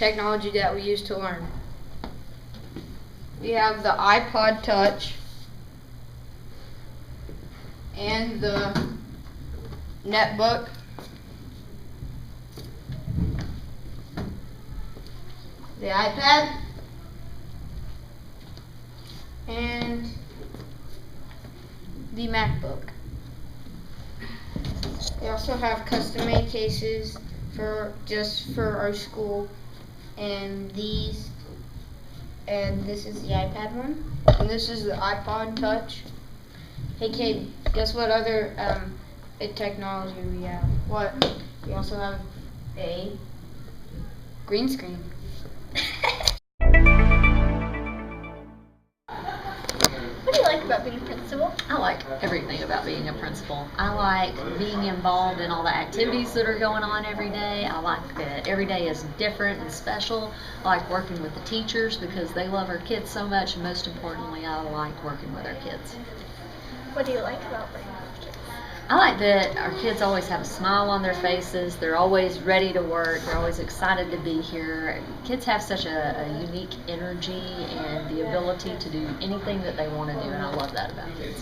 technology that we use to learn. We have the iPod Touch and the netbook. The iPad and the MacBook. We also have custom-made cases just for our school, and this is the iPad one, and this is the iPod Touch. Hey Cade, guess what other technology we have? What? We also have a green screen. What do you like about being a principal? I like everything about being a principal. I like being involved in all the activities that are going on every day. I like that every day is different and special. I like working with the teachers because they love our kids so much, and most importantly, I like working with our kids. What do you like about working with kids? I like that our kids always have a smile on their faces. They're always ready to work. They're always excited to be here. Kids have such a unique energy and the ability to do anything that they want to do, and I love that about kids.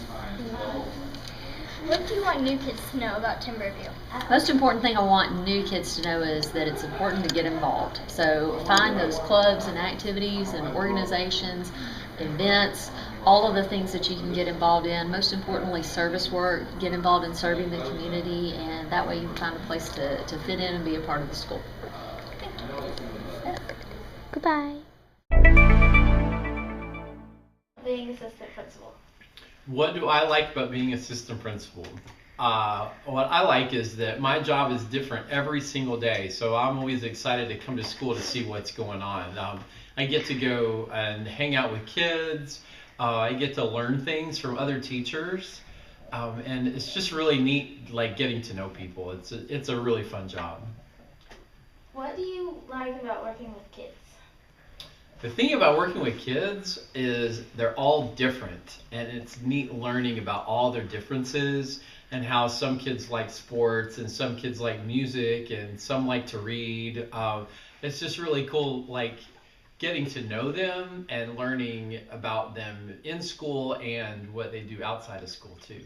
What do you want new kids to know about Timberview? Most important thing I want new kids to know is that it's important to get involved. So find those clubs and activities and organizations, events, all of the things that you can get involved in. Most importantly, service work. Get involved in serving the community, and that way you can find a place to fit in and be a part of the school. Thank you. Goodbye. Being assistant principal. What do I like about being assistant principal? What I like is that my job is different every single day, so I'm always excited to come to school to see what's going on. I get to go and hang out with kids. I get to learn things from other teachers, and it's just really neat, like getting to know people. It's a really fun job. What do you like about working with kids? The thing about working with kids is they're all different, and it's neat learning about all their differences and how some kids like sports and some kids like music and some like to read. It's just really cool, like getting to know them and learning about them in school and what they do outside of school too.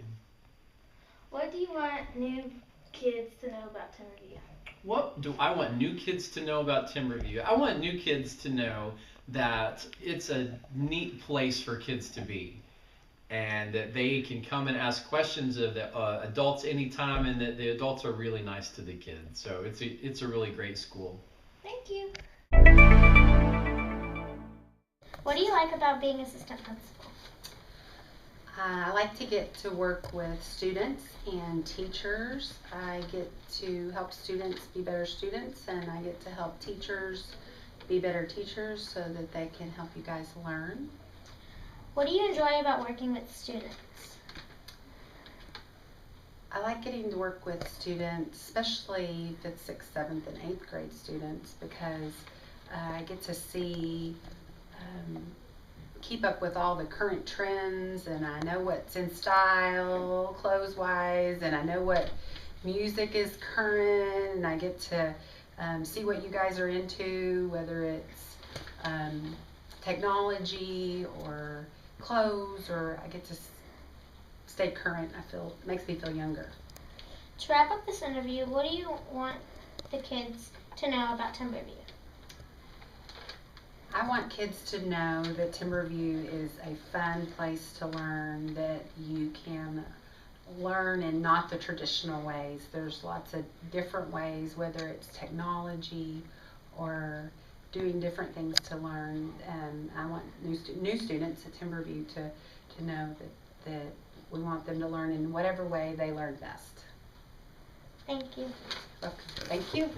What do you want new kids to know about Timberview? What do I want new kids to know about Timberview? I want new kids to know that it's a neat place for kids to be, and that they can come and ask questions of the adults anytime, and that the adults are really nice to the kids. So it's a really great school. Thank you. What do you like about being assistant principal? I like to get to work with students and teachers. I get to help students be better students, and I get to help teachers be better teachers so that they can help you guys learn. What do you enjoy about working with students? I like getting to work with students, especially 5th, 6th, 7th, and 8th grade students, because I get to keep up with all the current trends, and I know what's in style clothes-wise, and I know what music is current, and I get to see what you guys are into, whether it's technology or clothes, or I get to stay current. It makes me feel younger. To wrap up this interview, what do you want the kids to know about Timberview? I want kids to know that Timberview is a fun place to learn, that you can learn in not the traditional ways. There's lots of different ways, whether it's technology or doing different things to learn, and I want new students at Timberview to know that we want them to learn in whatever way they learn best. Thank you. Okay. Thank you.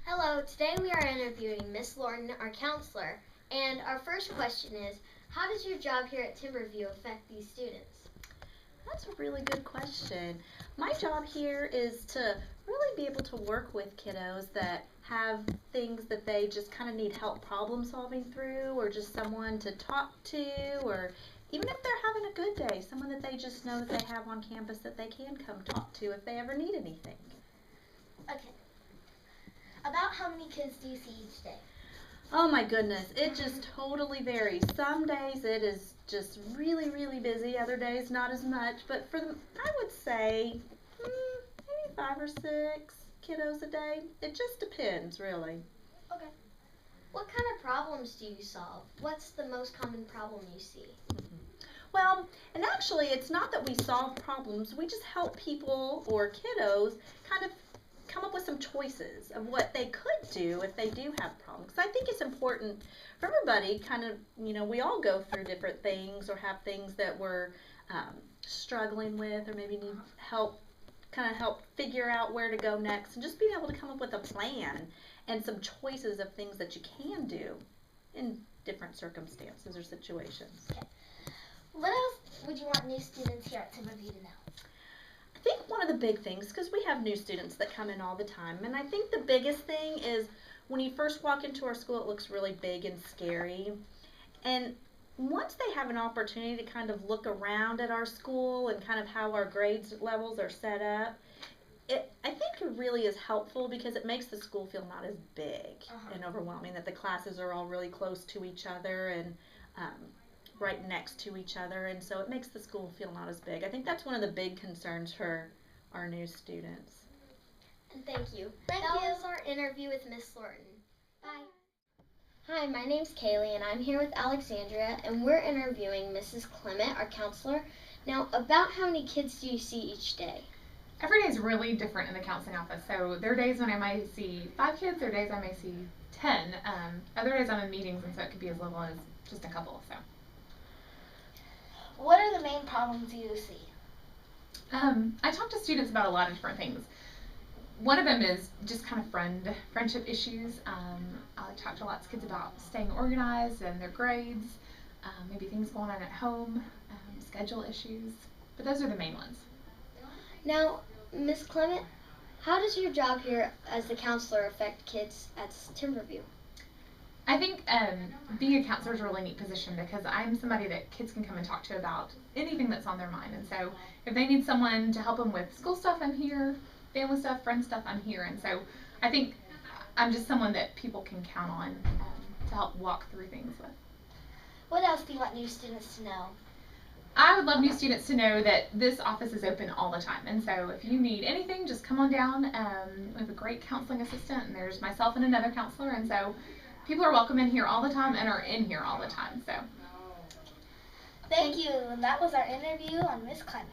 Hello, today we are interviewing Miss Lorton, our counselor, and our first question is, how does your job here at Timberview affect these students? That's a really good question. My job here is to really be able to work with kiddos that have things that they just kind of need help problem solving through, or just someone to talk to, or even if they're having a good day, someone that they just know that they have on campus that they can come talk to if they ever need anything. Okay. About how many kids do you see each day? Oh my goodness, it just totally varies. Some days it is just really, really busy. Other days not as much. But I would say maybe 5 or 6 kiddos a day. It just depends, really. Okay. What kind of problems do you solve? What's the most common problem you see? Well, and actually, it's not that we solve problems. We just help people or kiddos kind of come up with some choices of what they could do if they do have problems. I think it's important for everybody kind of, we all go through different things or have things that we're struggling with or maybe need help, kind of help figure out where to go next, and just being able to come up with a plan and some choices of things that you can do in different circumstances or situations. Okay. What else would you want new students here at Timberview to know? I think one of the big things, because we have new students that come in all the time, and I think the biggest thing is when you first walk into our school, it looks really big and scary. And once they have an opportunity to kind of look around at our school and kind of how our grades levels are set up, I think it really is helpful because it makes the school feel not as big and overwhelming, that the classes are all really close to each other and right next to each other, and so it makes the school feel not as big. I think that's one of the big concerns for our new students. And thank you. That was our interview with Miss Lorton. Bye. Hi, my name's Kaylee, and I'm here with Alexandria, and we're interviewing Mrs. Clement, our counselor. Now, about how many kids do you see each day? Every day is really different in the counseling office. So there are days when I might see 5 kids, there are days I may see 10. Other days I'm in meetings, and so it could be as little as just a couple. So. What are the main problems you see? I talk to students about a lot of different things. One of them is just kind of friendship issues. I talk to lots of kids about staying organized and their grades, maybe things going on at home, schedule issues. But those are the main ones. Now, Ms. Clement, how does your job here as the counselor affect kids at Timberview? I think being a counselor is a really neat position because I'm somebody that kids can come and talk to about anything that's on their mind. And so if they need someone to help them with school stuff, I'm here. Family stuff, friend stuff, I'm here. And so I think I'm just someone that people can count on to help walk through things with. What else do you want new students to know? I would love new students to know that this office is open all the time. And so if you need anything, just come on down. We have a great counseling assistant, and there's myself and another counselor. And so people are welcome in here all the time and are in here all the time. So thank you. And that was our interview on Miss Clement.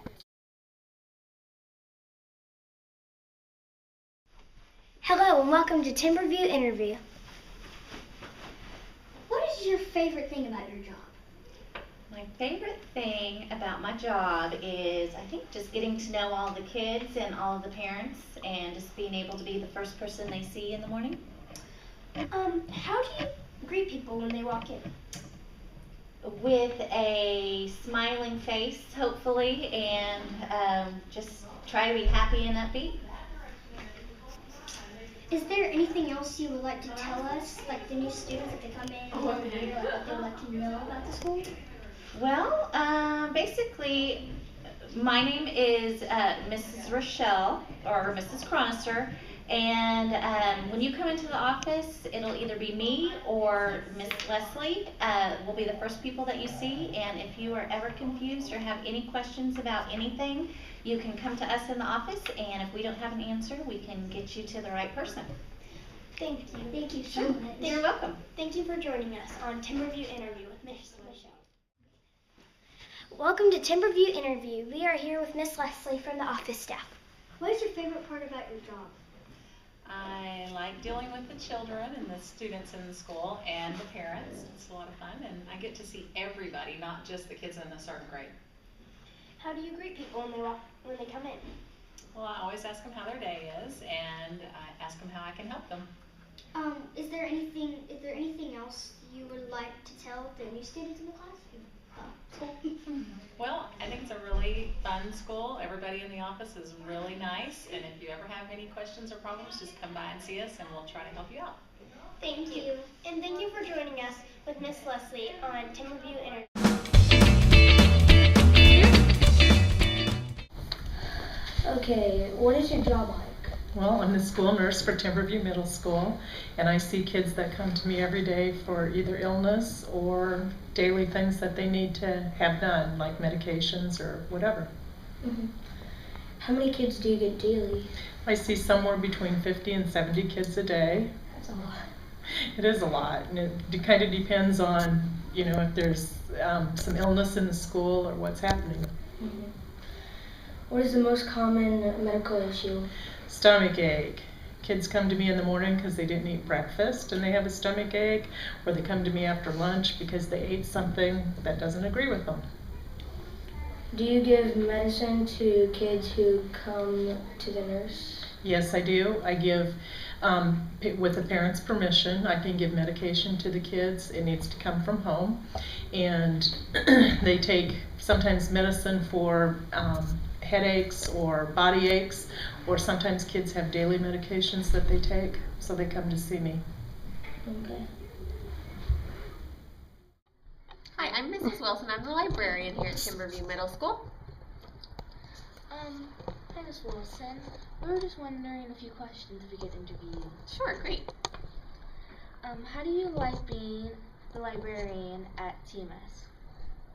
Hello and welcome to Timberview Interview. What is your favorite thing about your job? My favorite thing about my job is, I think, just getting to know all the kids and all of the parents and just being able to be the first person they see in the morning. How do you greet people when they walk in? With a smiling face, hopefully, and just try to be happy and upbeat. Is there anything else you would like to tell us, like the new students if they come in, or what they would like to know about the school? Well, basically, my name is Mrs. Rochelle, or Mrs. Cronister, and when you come into the office, it'll either be me or Miss Leslie will be the first people that you see, and if you are ever confused or have any questions about anything, you can come to us in the office, and if we don't have an answer, we can get you to the right person. Thank you. Thank you so much. You're welcome. Thank you for joining us on Timberview Interview with Miss Michelle. Welcome to Timberview Interview. We are here with Miss Leslie from the office staff. What is your favorite part about your job? I like dealing with the children and the students in the school and the parents. It's a lot of fun, and I get to see everybody, not just the kids in a certain grade. How do you greet people when they come in? Well, I always ask them how their day is, and I ask them how I can help them. Is there anything else you would like to tell the new students in the class? Well, I think it's a really fun school. Everybody in the office is really nice, and if you ever have any questions or problems, just come by and see us, and we'll try to help you out. Thank you. And thank you for joining us with Miss Leslie on Timberview Interview. Okay, what is your job like? Well, I'm the school nurse for Timberview Middle School, and I see kids that come to me every day for either illness or daily things that they need to have done, like medications or whatever. Mm-hmm. How many kids do you get daily? I see somewhere between 50 and 70 kids a day. That's a lot. It is a lot, and it kind of depends on, you know, if there's some illness in the school or what's happening. Mm-hmm. What is the most common medical issue? Stomach ache. Kids come to me in the morning because they didn't eat breakfast and they have a stomach ache, or they come to me after lunch because they ate something that doesn't agree with them. Do you give medicine to kids who come to the nurse? Yes, I do. I give, with the parent's permission, I can give medication to the kids. It needs to come from home. And they take sometimes medicine for headaches or body aches, or sometimes kids have daily medications that they take, so they come to see me. Okay. Hi, I'm Mrs. Wilson. I'm the librarian here at Timberview Middle School. Hi, Miss Wilson. We were just wondering a few questions if we could interview you. Sure, great. How do you like being the librarian at TMS?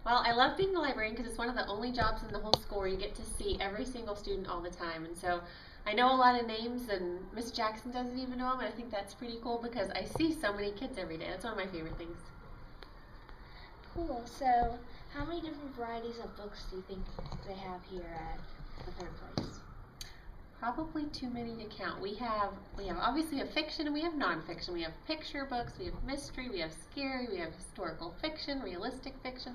Well, I love being the librarian because it's one of the only jobs in the whole school where you get to see every single student all the time. And so I know a lot of names, and Miss Jackson doesn't even know them, and I think that's pretty cool because I see so many kids every day. That's one of my favorite things. Cool. So, how many different varieties of books do you think they have here at the third place? Probably too many to count. We have obviously a fiction and we have nonfiction. We have picture books, we have mystery, we have scary, we have historical fiction, realistic fiction.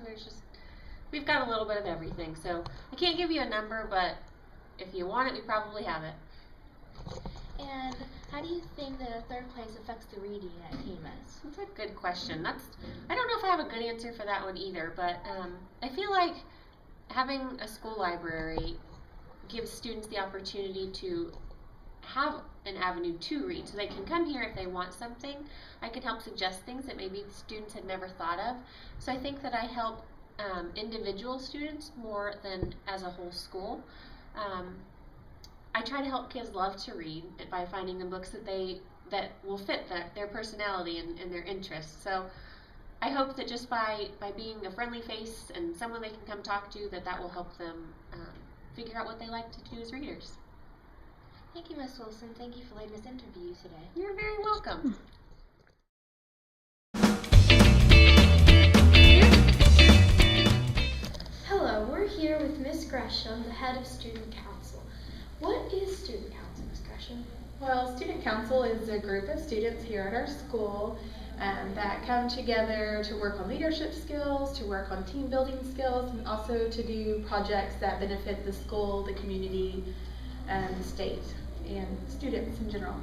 We've got a little bit of everything. So I can't give you a number, but if you want it, we probably have it. And how do you think the third place affects the reading at TMS? That's a good question. I don't know if I have a good answer for that one either, but I feel like having a school library gives students the opportunity to have an avenue to read. So they can come here if they want something. I can help suggest things that maybe students had never thought of. So I think that I help individual students more than as a whole school. I try to help kids love to read by finding them books that will fit their personality and their interests. So I hope that just by being a friendly face and someone they can come talk to, that will help them figure out what they like to do as readers. Thank you, Miss Wilson. Thank you for letting us interview you today. You're very welcome. Hello, we're here with Miss Gresham, the head of Student Council. What is Student Council, Miss Gresham? Well, Student Council is a group of students here at our school that come together to work on leadership skills, to work on team building skills, and also to do projects that benefit the school, the community, the state, and students in general.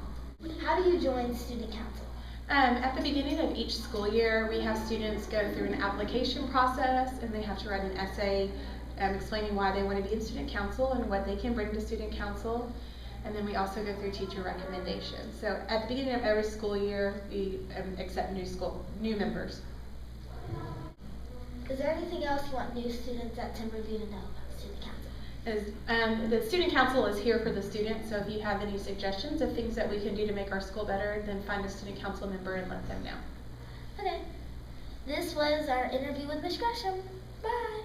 How do you join Student Council? At the beginning of each school year, we have students go through an application process, and they have to write an essay explaining why they want to be in Student Council and what they can bring to Student Council. And then we also go through teacher recommendations. So at the beginning of every school year, we accept new members. Is there anything else you want new students at Timberview to know about Student Council? The Student Council is here for the students, so if you have any suggestions of things that we can do to make our school better, then find a Student Council member and let them know. Okay. This was our interview with Ms. Gresham. Bye.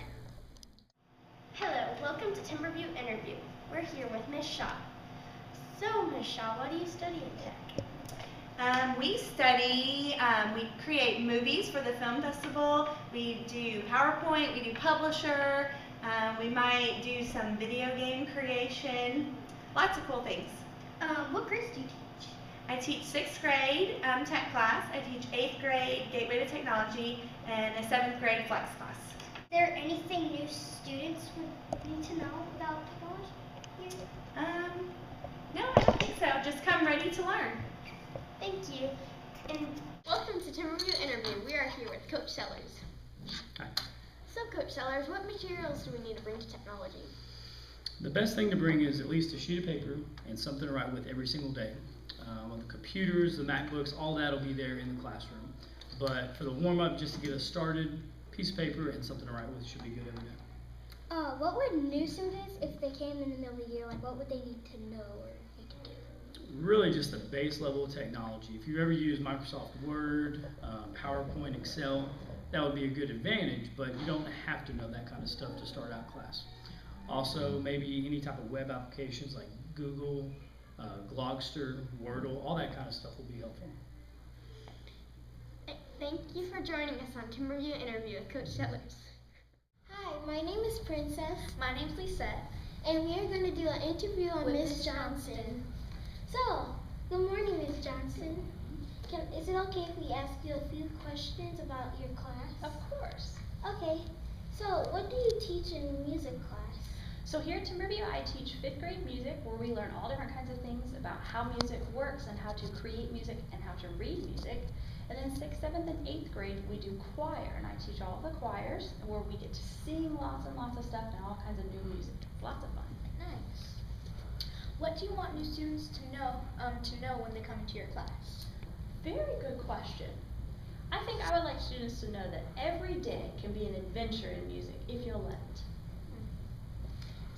Hello, welcome to Timberview Interview. We're here with Ms. Shaw. So, Ms. Shaw, what do you study in tech? We create movies for the film festival. We do PowerPoint, we do Publisher, we might do some video game creation, lots of cool things. What grades do you teach? I teach 6th grade tech class, I teach 8th grade Gateway to Technology, and a 7th grade Flex class. Is there anything new students would need to know about technology here? No, I don't think so. Just come ready to learn. Thank you. And welcome to Timberview Interview. We are here with Coach Sellers. Hi. So, Coach Sellers, what materials do we need to bring to technology? The best thing to bring is at least a sheet of paper and something to write with every single day. On the computers, the MacBooks, all that will be there in the classroom. But for the warm-up, just to get us started, piece of paper and something to write with should be good every day. What would new students, if they came in the middle of the year, what would they need to know or need to do? really just the base level of technology. If you ever use Microsoft Word, PowerPoint, Excel, that would be a good advantage, but you don't have to know that kind of stuff to start out class. Also, maybe any type of web applications like Google, Glogster, Wordle, all that kind of stuff will be helpful. Thank you for joining us on Timberview Interview with Coach Sellers. Hi, my name is Princess. My name's Lisette. And we are going to do an interview on With Miss Miss Johnson. So, good morning, Miss Johnson. Is it okay if we ask you a few questions about your class? Of course. Okay, so what do you teach in music class? So here at Timberview, I teach 5th grade music, where we learn all different kinds of things about how music works and how to create music and how to read music. And then 6th, 7th, and 8th grade, we do choir, and I teach all the choirs, where we get to sing lots and lots of stuff and all kinds of new music. Lots of fun. Nice. What do you want new students to know when they come into your class? Very good question. I think I would like students to know that every day can be an adventure in music, if you'll let it.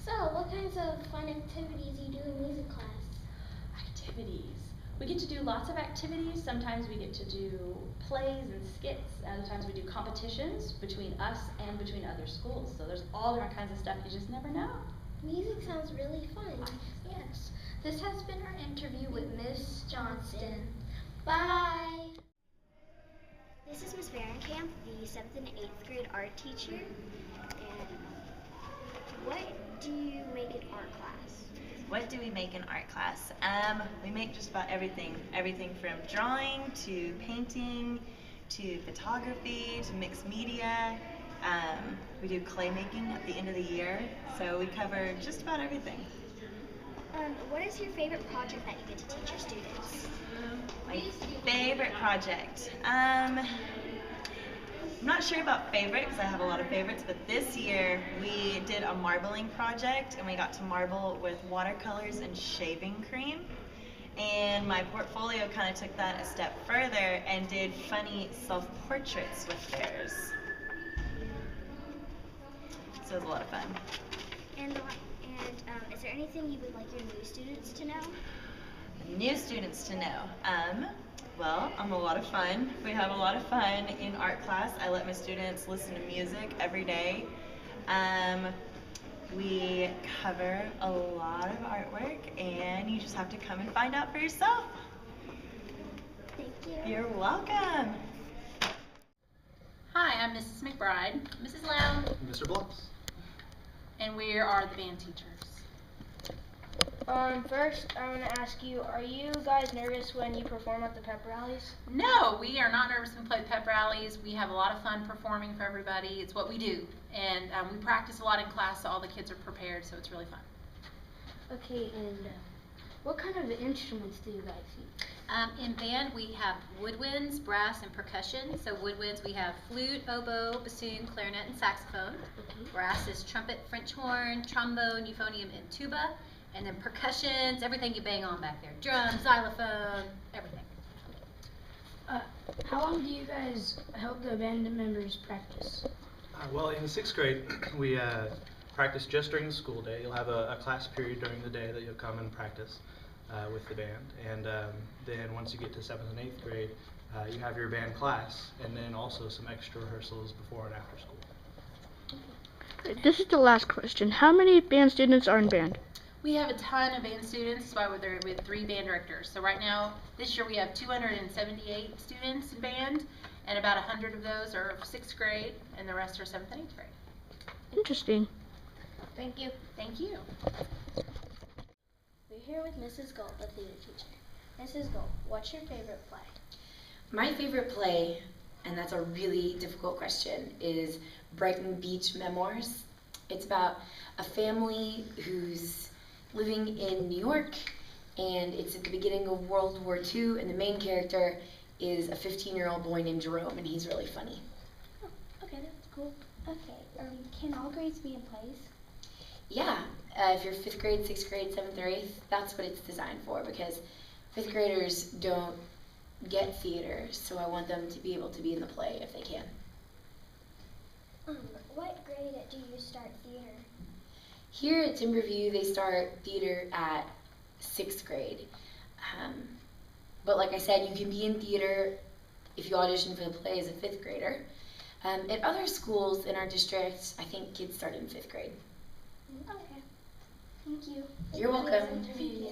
So, what kinds of fun activities do you do in music class? Activities. We get to do lots of activities. Sometimes we get to do plays and skits. Other times we do competitions between us and between other schools. So there's all different kinds of stuff you just never know. Music sounds really fun. Yes. This has been our interview with Miss Johnson. Bye. This is Miss Varenkamp, the 7th and 8th grade art teacher. And what do you make in art class? What do we make in art class? We make just about everything. Everything from drawing to painting to photography to mixed media. We do clay making at the end of the year. So we cover just about everything. What is your favorite project that you get to teach your students? My favorite project. I'm not sure about favorite because I have a lot of favorites, but this year we did a marbling project and we got to marble with watercolors and shaving cream. And my portfolio kind of took that a step further and did funny self-portraits with theirs. So it was a lot of fun. And is there anything you would like your new students to know? New students to know. Well, I'm a lot of fun. We have a lot of fun in art class. I let my students listen to music every day. We cover a lot of artwork, and you just have to come and find out for yourself. Thank you. You're welcome. Hi, I'm Mrs. McBride, Mrs. Loud, Mr. Blocks. and we are the band teachers. First, I want to ask you, are you guys nervous when you perform at the pep rallies? No, we are not nervous when we play pep rallies. We have a lot of fun performing for everybody. It's what we do. And we practice a lot in class, so all the kids are prepared, so it's really fun. Okay, and what kind of instruments do you guys use? In band, we have woodwinds, brass, and percussion. So woodwinds, we have flute, oboe, bassoon, clarinet, and saxophone. Okay. Brass is trumpet, French horn, trombone, euphonium, and tuba. And then percussions, everything you bang on back there. Drums, xylophone, everything. How long do you guys help the band members practice? Well, in the 6th grade, we practice just during the school day. You'll have a class period during the day that you'll come and practice with the band. And then once you get to 7th and 8th grade, you have your band class, and then also some extra rehearsals before and after school. This is the last question. How many band students are in band? We have a ton of band students. That's why we have 3 band directors. So right now, this year we have 278 students in band, and about 100 of those are 6th grade, and the rest are 7th and 8th grade. Interesting. Thank you. Thank you. We're here with Mrs. Gulp, a theater teacher. Mrs. Gulp, what's your favorite play? My favorite play, and that's a really difficult question, is Brighton Beach Memoirs. It's about a family who's living in New York, and it's at the beginning of World War II, and the main character is a 15-year-old boy named Jerome, and he's really funny. Oh, okay, that's cool. Okay, can all grades be in plays? Yeah, if you're 5th grade, 6th grade, 7th or 8th, that's what it's designed for, because 5th graders don't get theater, so I want them to be able to be in the play if they can. What grade do you start theater? Here at Timberview, they start theater at 6th grade. But like I said, you can be in theater if you audition for the play as a 5th grader. At other schools in our district, I think kids start in 5th grade. Okay. Thank you. You're welcome. Thank you.